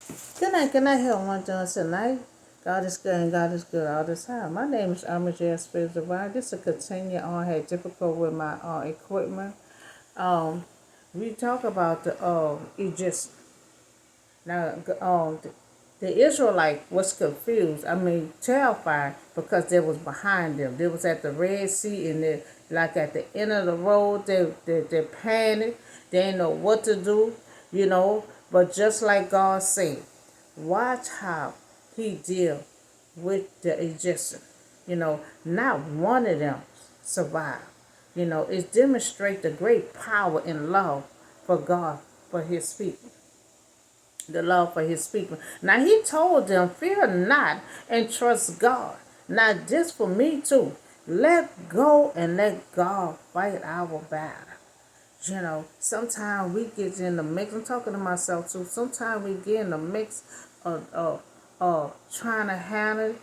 Good night, help one Johnson night. God is good and God is good all the time. My name is Irma J. Spirit Divine. This is a continue on. I had difficult with my equipment. Um, we talk about the Egypt. Now, the Israelite was confused. I mean, terrified because they was behind them. They was at the Red Sea and they like at the end of the road. They panicked. They didn't know what to do, you know. But just like God said, watch how He deal with the Egyptian. You know, not one of them survived. You know, it demonstrates the great power and love for God for His people, the love for his people. Now he told them, fear not and trust God. Now this for me too. Let go and let God fight our battle. You know, sometimes we get in the mix. I'm talking to myself too. Sometimes we get in the mix of trying to handle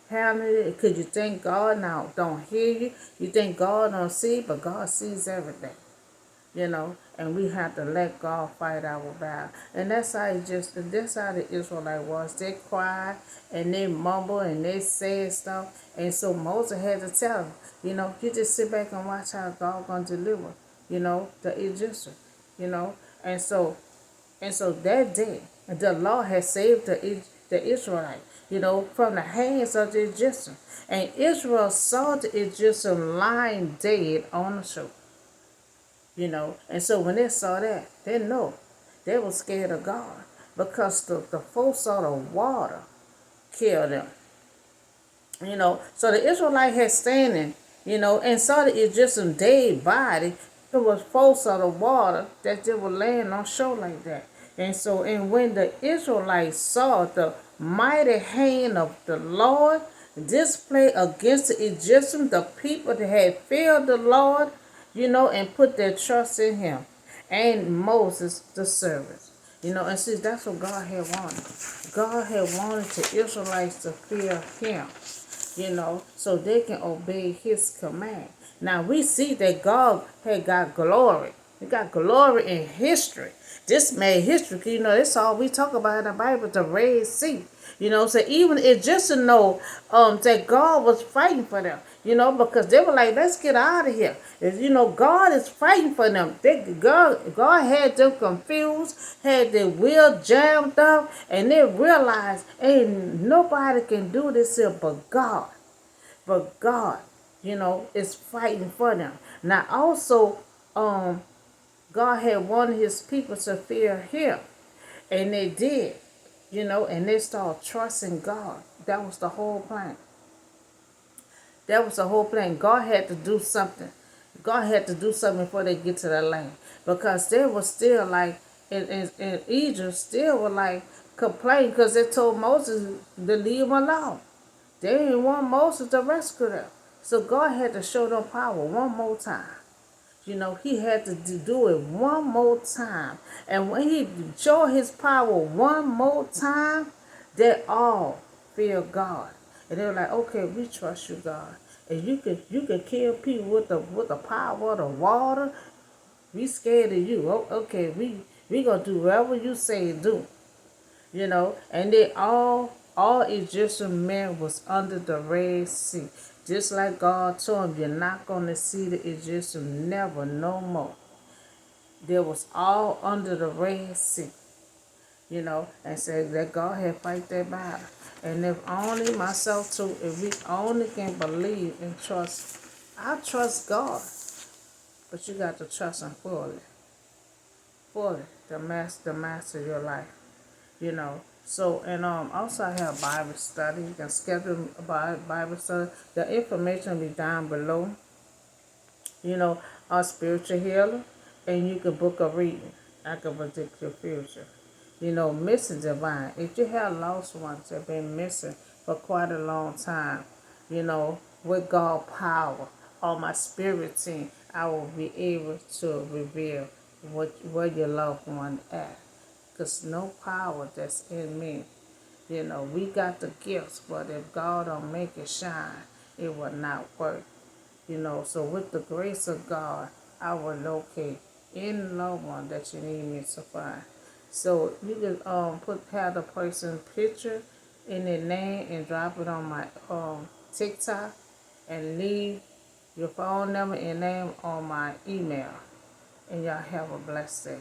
it because you think God now don't hear you. You think God don't see, but God sees everything, you know, and we have to let God fight our battle. And that's how the Israelite was. They cried and they mumbled and they said stuff. And so Moses had to tell them, you know, you just sit back and watch how God gonna deliver, you know, the Egyptian, you know. And so that day, the Lord had saved the Israelite, you know, from the hands of the Egyptian. And Israel saw the Egyptian lying dead on the shore. You know. And so when they saw that, they know they were scared of God because the folks saw the water kill them. You know, so the Israelite had standing, you know, and saw the Egyptian dead body. It was folks of the water that they were laying on shore like that. And when the Israelites saw the mighty hand of the Lord displayed against the Egyptians, the people that had feared the Lord, you know, and put their trust in him and Moses, the servant. You know, and see, that's what God had wanted. God had wanted the Israelites to fear him, you know, so they can obey his command. Now we see that God had got glory. He got glory in history. This made history. You know, that's all we talk about in the Bible, the Red Sea. You know, so even it just to know that God was fighting for them, you know, because they were like, let's get out of here. You know, God is fighting for them. God had them confused, had their will jammed up, and they realized, ain't nobody can do this here but God. But God, you know, is fighting for them. Now also, God had wanted his people to fear him. And they did, you know, and they started trusting God. That was the whole plan. That was the whole plan. God had to do something. God had to do something before they get to the land. Because they were still like, in Egypt, still were like complaining because they told Moses to leave them alone. They didn't want Moses to rescue them. So God had to show them power one more time. You know, he had to do it one more time. And when he showed his power one more time, they all fear God. And they were like, okay, we trust you, God. And you can kill people with the power of the water. We scared of you. Oh, okay, we gonna do whatever you say do. You know, and they all Egyptian men was under the Red Sea. Just like God told him, you're not going to see the Egyptian never no more. They was all under the Red Sea, you know, and said that God had fight that battle. And if only myself too, if we only can believe and trust, I trust God, but you got to trust him fully, the master of your life. You know. So, and also I have Bible study. You can schedule a Bible study. The information will be down below. You know, our spiritual healer, and you can book a reading. I can predict your future. You know, missing divine. If you have lost ones that have been missing for quite a long time, you know, with God power on my spirit team, I will be able to reveal where your loved one at. Because no power that's in me. You know, we got the gifts, but if God don't make it shine, it will not work. You know, so with the grace of God, I will locate any loved one that you need me to find. So you can have the person's picture in their name and drop it on my TikTok and leave your phone number and name on my email. And y'all have a blessed day.